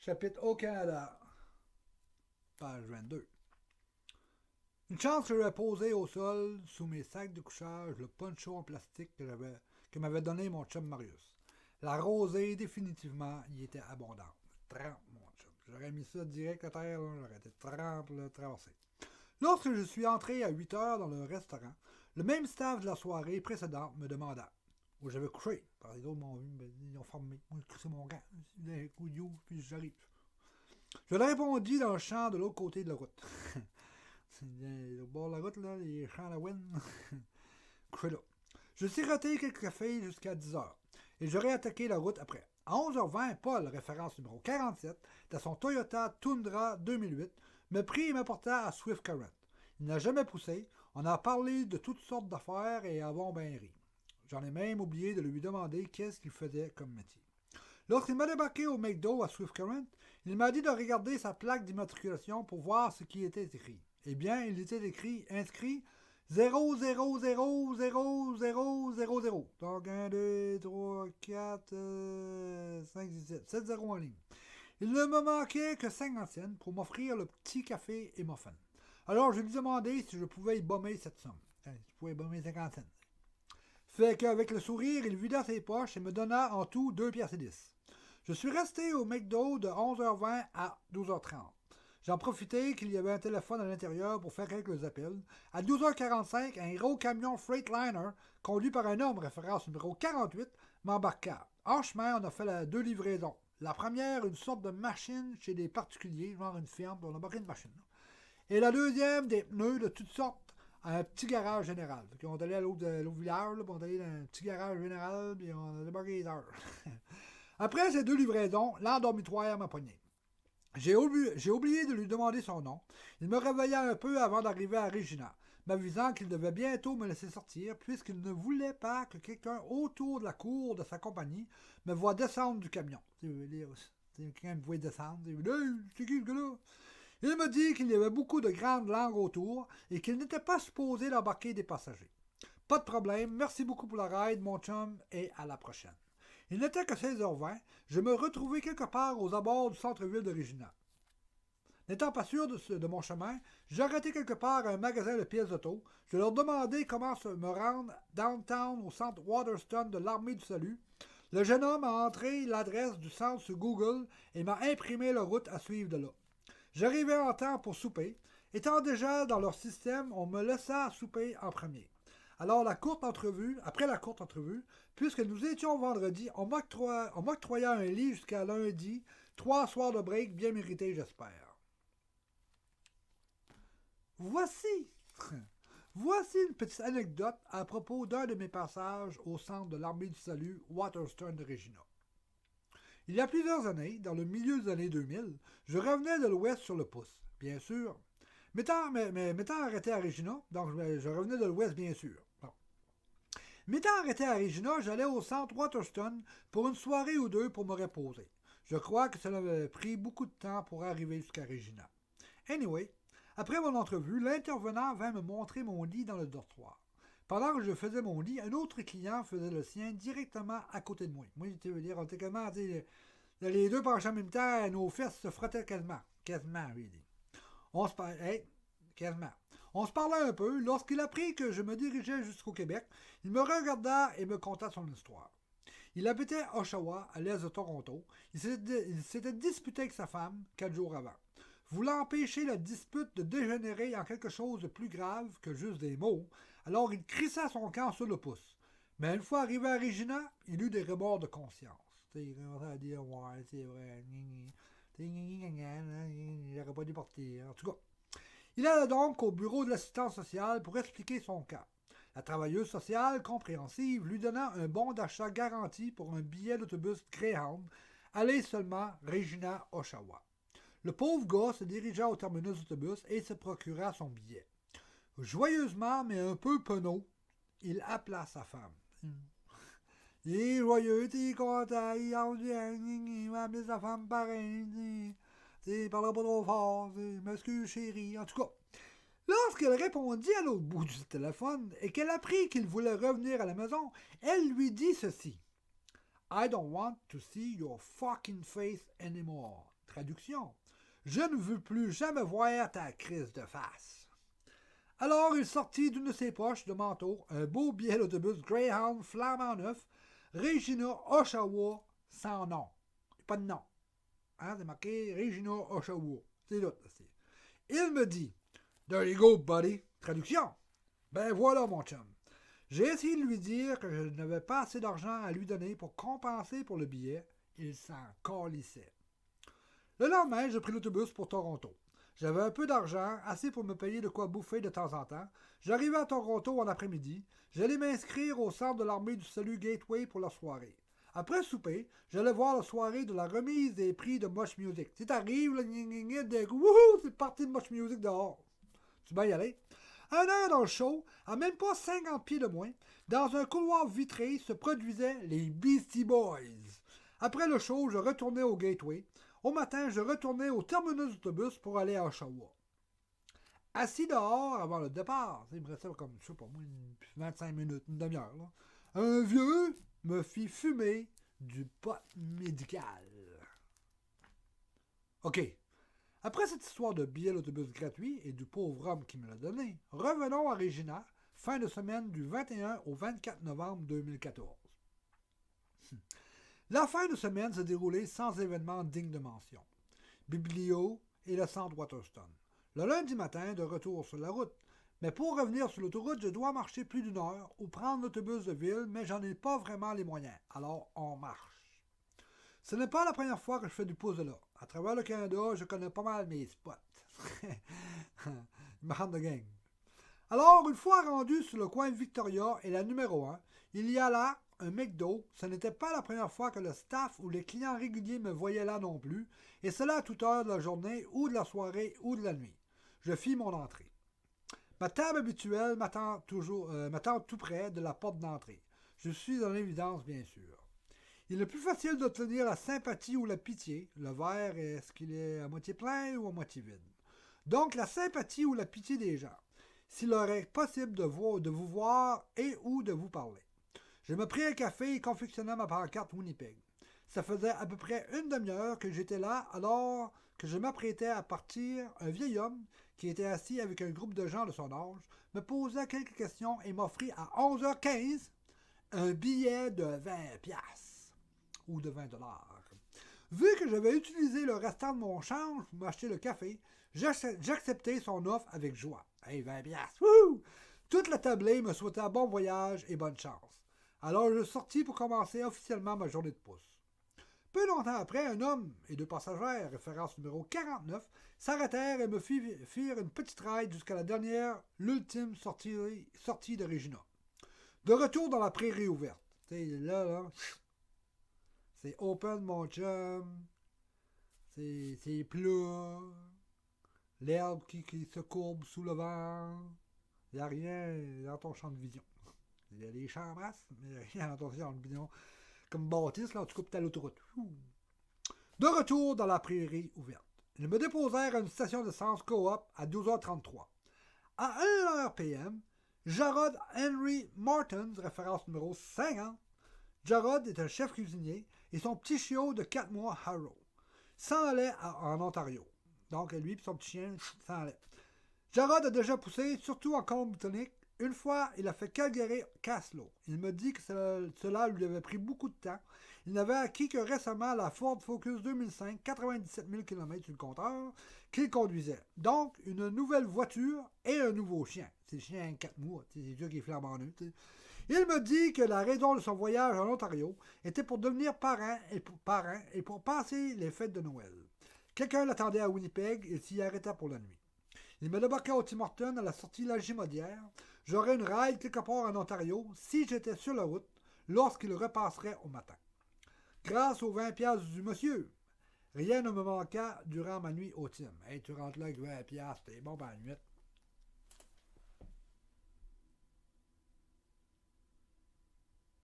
Chapitre au Canada, page 22. Une chance que j'avais posé au sol, sous mes sacs de couchage, le poncho en plastique que m'avait donné mon chum Marius. La rosée, définitivement, y était abondante. Trempe, mon chum. J'aurais mis ça direct à terre, là, j'aurais été trempe, là, traversé. Lorsque je suis entré à 8 heures dans le restaurant, le même staff de la soirée précédente me demanda où j'avais couché. Par les autres m'ont vu, ils ont formé. Moi, j'ai crissé mon gant, un coup de puis j'arrive. Je leur répondis dans le champ de l'autre côté de la route. Au bord de la route, là, les champs à la Wynn. Couché là. Je sirotais quelques cafés jusqu'à 10h et j'aurais attaqué la route après. À 11h20, Paul, référence numéro 47, de son Toyota Tundra 2008, me prit et m'apporta à Swift Current. Il n'a jamais poussé, on a parlé de toutes sortes d'affaires et avons bien ri. J'en ai même oublié de lui demander qu'est-ce qu'il faisait comme métier. Lorsqu'il m'a débarqué au McDo à Swift Current, il m'a dit de regarder sa plaque d'immatriculation pour voir ce qui était écrit. Eh bien, il était inscrit 0000000. Donc 1, 2, 3, 4, 5, 6, 7. 7 zéros en ligne. Il ne me manquait que 50 cents pour m'offrir le petit café et muffin. Alors je lui demandai si je pouvais y bomber cette somme. Je pouvais bomber 50 cents. Fait qu'avec le sourire, il vida ses poches et me donna en tout 2 piastres et 10. Je suis resté au McDo de 11h20 à 12h30. J'en profitais qu'il y avait un téléphone à l'intérieur pour faire quelques appels. À 12h45, un gros camion Freightliner, conduit par un homme, référence numéro 48, m'embarqua. En chemin, on a fait 2 livraisons. La première, une sorte de machine chez des particuliers, genre une firme, on a embarqué une machine. Et la deuxième, des pneus de toutes sortes à un petit garage général. Fait on est allé à l'autre village, là, puis on est allé dans un petit garage général, puis on a débarqué les heures. Après ces 2 livraisons, l'endormitoire m'a pogné. J'ai oublié de lui demander son nom. Il me réveilla un peu avant d'arriver à Regina, m'avisant qu'il devait bientôt me laisser sortir, puisqu'il ne voulait pas que quelqu'un autour de la cour de sa compagnie me voie descendre du camion. Quelqu'un me voit descendre, il me dit hey, c'est qui ce gars-là? Il me dit qu'il y avait beaucoup de grandes langues autour et qu'il n'était pas supposé d'embarquer des passagers. Pas de problème, merci beaucoup pour la ride, mon chum, et à la prochaine. Il n'était que 16h20, je me retrouvais quelque part aux abords du centre-ville de Regina. N'étant pas sûr de mon chemin, j'arrêtai quelque part à un magasin de pièces auto. Je leur demandai comment me rendre downtown au centre Waterstone de l'Armée du Salut. Le jeune homme a entré l'adresse du centre sur Google et m'a imprimé la route à suivre de là. J'arrivais en temps pour souper. Étant déjà dans leur système, on me laissa souper en premier. Alors, après la courte entrevue, puisque nous étions vendredi, on m'octroya un lit jusqu'à lundi, 3 soirs de break bien mérités, j'espère. Voici, voici une petite anecdote à propos d'un de mes passages au centre de l'Armée du Salut, Waterstone de Regina. Il y a plusieurs années, dans le milieu des années 2000, je revenais de l'Ouest sur le pouce, bien sûr. M'étant arrêté à Regina, donc je revenais de l'Ouest, bien sûr. Bon. M'étant arrêté à Regina, j'allais au centre Waterstone pour une soirée ou deux pour me reposer. Je crois que cela avait pris beaucoup de temps pour arriver jusqu'à Regina. Anyway, après mon entrevue, l'intervenant vint me montrer mon lit dans le dortoir. Pendant que je faisais mon lit, un autre client faisait le sien directement à côté de moi. Moi, tu veux dire, on était quasiment, les deux penchés en même temps, nos fesses se frottaient quasiment. Quasiment, oui. On se parlait, hey, quasiment. On se parlait un peu. Lorsqu'il apprit que je me dirigeais jusqu'au Québec, il me regarda et me conta son histoire. Il habitait à Oshawa, à l'est de Toronto. Il s'était disputé avec sa femme 4 jours avant. Voulant empêcher la dispute de dégénérer en quelque chose de plus grave que juste des mots, alors il crissa son camp sur le pouce. Mais une fois arrivé à Regina, il eut des remords de conscience. Il commençait à dire ouais, c'est vrai, j'aurais pas dû partir. En tout cas, il alla donc au bureau de l'assistance sociale pour expliquer son cas. La travailleuse sociale, compréhensive, lui donna un bon d'achat garanti pour un billet d'autobus Greyhound, aller seulement Regina-Oshawa. Le pauvre gars se dirigea au terminus d'autobus et se procura son billet. Joyeusement, mais un peu penaud, il appela sa femme. Il est joyeux, il est content, il va appeler sa femme pareil. Il parlera pas trop fort, m'excuse chérie. En tout cas, lorsqu'elle répondit à l'autre bout du téléphone et qu'elle apprit qu'il voulait revenir à la maison, elle lui dit ceci. I don't want to see your fucking face anymore. Traduction. Je ne veux plus jamais voir ta crise de face. Alors il sortit d'une de ses poches de manteau un beau billet d'autobus Greyhound flambant neuf, Regina, Oshawa, sans nom. Pas de nom. Hein, c'est marqué Regina, Oshawa. C'est là. Il me dit, There you go, buddy. Traduction. Ben voilà, mon chum. J'ai essayé de lui dire que je n'avais pas assez d'argent à lui donner pour compenser pour le billet. Il s'en calissait. Le lendemain, j'ai pris l'autobus pour Toronto. J'avais un peu d'argent, assez pour me payer de quoi bouffer de temps en temps. J'arrivais à Toronto en après-midi. J'allais m'inscrire au centre de l'armée du salut Gateway pour la soirée. Après le souper, j'allais voir la soirée de la remise des prix de Much Music. Si t'arrives, wouhou, c'est parti de Much Music dehors. Tu vas y aller? 1 heure dans le show, à même pas 50 pieds de moins, dans un couloir vitré se produisaient les Beastie Boys. Après le show, je retournais au Gateway. Au matin, je retournais au terminus d'autobus pour aller à Oshawa. Assis dehors avant le départ, il me restait comme, je sais pas moi, 25 minutes, une demi-heure, là, un vieux me fit fumer du pot médical. OK. Après cette histoire de billet d'autobus gratuit et du pauvre homme qui me l'a donné, revenons à Regina, fin de semaine du 21 au 24 novembre 2014. La fin de semaine s'est déroulée sans événement digne de mention. Biblio et le centre Waterston. Le lundi matin, de retour sur la route. Mais pour revenir sur l'autoroute, je dois marcher plus d'1 heure ou prendre l'autobus de ville, mais j'en ai pas vraiment les moyens. Alors, on marche. Ce n'est pas la première fois que je fais du pouce de là. À travers le Canada, je connais pas mal mes spots. Marne de gang. Alors, une fois rendu sur le coin Victoria et la numéro 1, il y a là un McDo. Ce n'était pas la première fois que le staff ou les clients réguliers me voyaient là non plus, et cela à toute heure de la journée ou de la soirée ou de la nuit. Je fis mon entrée. Ma table habituelle m'attend tout près de la porte d'entrée. Je suis en évidence, bien sûr. Il est plus facile d'obtenir la sympathie ou la pitié. Le verre, est-ce qu'il est à moitié plein ou à moitié vide? Donc, la sympathie ou la pitié des gens. S'il leur est possible de vous voir et ou de vous parler. Je me pris un café et confectionnais ma pancarte Winnipeg. Ça faisait à peu près une demi-heure que j'étais là, alors que je m'apprêtais à partir. Un vieil homme, qui était assis avec un groupe de gens de son âge, me posa quelques questions et m'offrit à 11h15 un billet de 20 piastres ou de 20 $. Vu que j'avais utilisé le restant de mon change pour m'acheter le café, j'acceptai son offre avec joie. Hey, 20 piastres! Wouhou! Toute la tablée me souhaita bon voyage et bonne chance. Alors je sortis pour commencer officiellement ma journée de pouce. Peu longtemps après, un homme et 2 passagères, référence numéro 49, s'arrêtèrent et me firent une petite ride jusqu'à l'ultime sortie de Regina. De retour dans la prairie ouverte. T'sais, là, c'est open, mon chum. C'est plat. L'herbe qui se courbe sous le vent. Il n'y a rien dans ton champ de vision. Il y a des champs en masse, mais il n'y a rien dans ton champ de vision. Comme bâtisse, là, tu coupes à l'autoroute. De retour dans la prairie ouverte. Ils me déposèrent à une station d'essence coop à 12h33. À 1h p.m., Jarrod Henry Martins, référence numéro 50. Jarrod est un chef cuisinier et son petit chiot de 4 mois, Harrow, s'en allait en Ontario. Donc, lui et son petit chien s'en allaient. Jarrod a déjà poussé, surtout en Colombie-Britannique. Une fois, il a fait Calgary-Caslow. Il me dit que cela lui avait pris beaucoup de temps. Il n'avait acquis que récemment la Ford Focus 2005, 97 000 km sur le compteur, qu'il conduisait. Donc, une nouvelle voiture et un nouveau chien. C'est le chien à 4 mois, c'est sûr qu'il est flambant neuf. Il me dit que la raison de son voyage en Ontario était pour devenir parent et pour passer les fêtes de Noël. Quelqu'un l'attendait à Winnipeg et s'y arrêta pour la nuit. Il me débarqua au Tim Hortons à la sortie Lagimodière. J'aurais une ride quelque part en Ontario si j'étais sur la route lorsqu'il repasserait au matin. Grâce aux 20 piastres du monsieur, rien ne me manqua durant ma nuit au Tim. Hey, tu rentres là avec 20 piastres, t'es bon pour la nuit.